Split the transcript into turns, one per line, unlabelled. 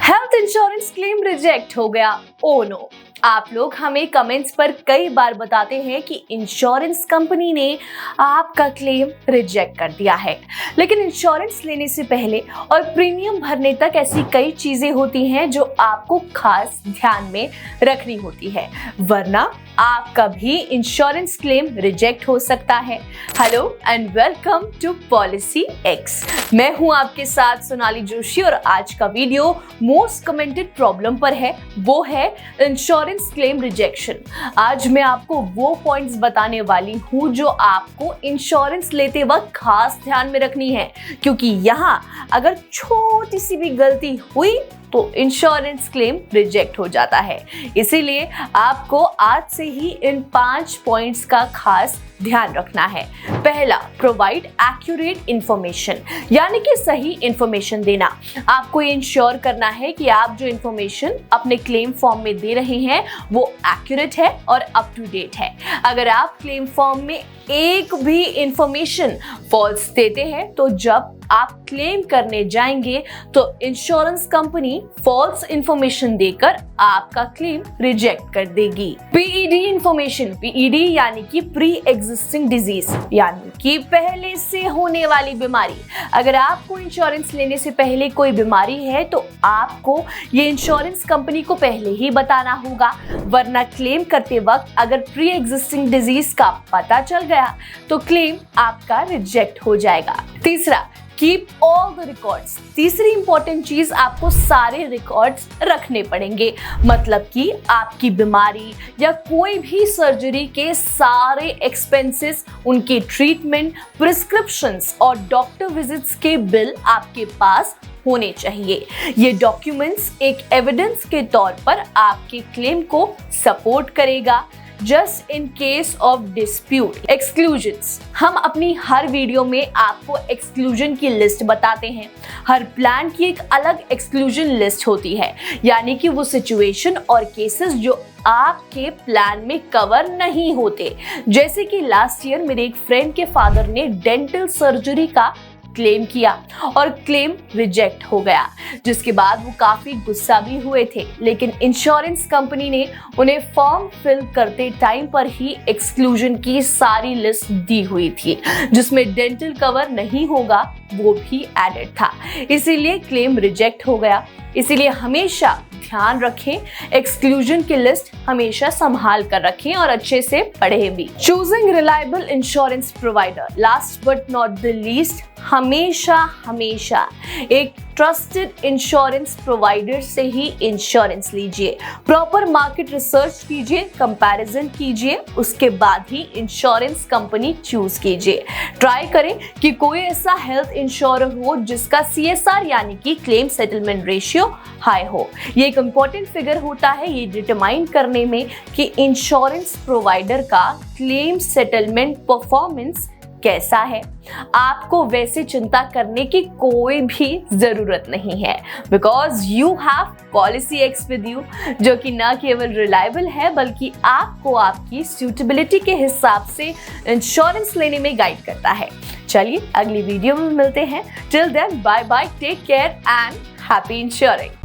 Health insurance claim reject हो गया। Oh no. आप लोग हमें कमेंट्स पर कई बार बताते हैं कि इंश्योरेंस कंपनी ने आपका क्लेम रिजेक्ट कर दिया है, लेकिन इंश्योरेंस लेने से पहले और प्रीमियम भरने तक ऐसी कई चीजें होती हैं जो आपको खास ध्यान में रखनी होती है, वरना आपका भी इंश्योरेंस क्लेम रिजेक्ट हो सकता है। Hello and welcome to policy X. मैं हूं आपके साथ सोनाली जोशी और आज का वीडियो मोस्ट कमेंटेड प्रॉब्लम पर है, वो है इंश्योरेंस क्लेम रिजेक्शन। आज मैं आपको वो पॉइंट्स बताने वाली हूं जो आपको इंश्योरेंस लेते वक्त खास ध्यान में रखनी है, क्योंकि यहाँ अगर छोटी सी भी गलती हुई तो इंश्योरेंस क्लेम रिजेक्ट हो जाता है। इसीलिए आपको आज से ही इन 5 पॉइंट्स का खास ध्यान रखना है। पहला, प्रोवाइड एक्यूरेट इंफॉर्मेशन, यानी कि सही इंफॉर्मेशन देना। आपको इंश्योर करना है कि आप जो इंफॉर्मेशन अपने क्लेम फॉर्म में दे रहे हैं वो एक्यूरेट है और अप टू डेट है। अगर आप क्लेम फॉर्म में एक भी इंफॉर्मेशन फॉल्स देते हैं तो जब आप क्लेम करने जाएंगे तो इंश्योरेंस कंपनी फॉल्स इंफॉर्मेशन देकर आपका क्लेम रिजेक्ट कर देगी। पीईडी इंफॉर्मेशन, पीईडी यानी कि प्री एग्जिस्टिंग डिजीज, यानी कि पहले से होने वाली बीमारी। अगर आपको इंश्योरेंस लेने से पहले कोई बीमारी है तो आपको ये इंश्योरेंस कंपनी को पहले ही बताना होगा, वरना क्लेम करते वक्त अगर प्री एग्जिस्टिंग डिजीज का पता चल गया तो क्लेम आपका रिजेक्ट हो जाएगा। तीसरा, कीप ऑल द रिकॉर्ड्स। तीसरी इंपॉर्टेंट चीज, आपको सारे रिकॉर्ड्स रखने पड़ेंगे। मतलब कि आपकी बीमारी या कोई भी सर्जरी के सारे एक्सपेंसेस, उनके ट्रीटमेंट, प्रिस्क्रिप्शंस और डॉक्टर विजिट्स के बिल आपके पास होने चाहिए। ये डॉक्यूमेंट्स एक एविडेंस के तौर पर आपके क्लेम को सपोर्ट करेगा। Just in case of dispute, exclusions. हम अपनी हर वीडियो में आपको एक्सक्लूजन की लिस्ट बताते हैं। हर प्लान की एक अलग एक्सक्लूजन लिस्ट होती है, यानी कि वो सिचुएशन और केसेस जो आपके प्लान में कवर नहीं होते। जैसे कि लास्ट ईयर मेरे एक फ्रेंड के फादर ने डेंटल सर्जरी का क्लेम किया और क्लेम रिजेक्ट हो गया, जिसके बाद वो काफी गुस्सा भी हुए थे, लेकिन इंश्योरेंस कंपनी ने उन्हें फॉर्म फिल करते टाइम पर ही एक्सक्लूजन की सारी लिस्ट दी हुई थी, जिसमें डेंटल कवर नहीं होगा वो भी एडेड था, इसीलिए क्लेम रिजेक्ट हो गया। इसीलिए हमेशा ध्यान रखें, एक्सक्लूजन की लिस्ट हमेशा संभाल कर रखें और अच्छे से पढ़ें भी। Choosing reliable insurance provider, last but not the least, हमेशा एक ट्रस्टेड इंश्योरेंस प्रोवाइडर से ही इंश्योरेंस लीजिए। प्रॉपर मार्केट रिसर्च कीजिए, कंपैरिजन कीजिए, उसके बाद ही इंश्योरेंस कंपनी चूज कीजिए। ट्राई करें कि कोई ऐसा हेल्थ इंश्योरर हो जिसका CSR यानी कि क्लेम सेटलमेंट रेशियो हाई हो। ये एक इंपॉर्टेंट फिगर होता है ये डिटरमाइन करने में कि इंश्योरेंस प्रोवाइडर का क्लेम सेटलमेंट परफॉर्मेंस कैसा है। आपको वैसे चिंता करने की कोई भी जरूरत नहीं है, because you have policy x with you, जो कि न केवल रिलायबल है बल्कि आपको आपकी सूटेबिलिटी के हिसाब से इंश्योरेंस लेने में गाइड करता है। चलिए अगली वीडियो में मिलते हैं। Till then bye bye, take care and happy ensuring.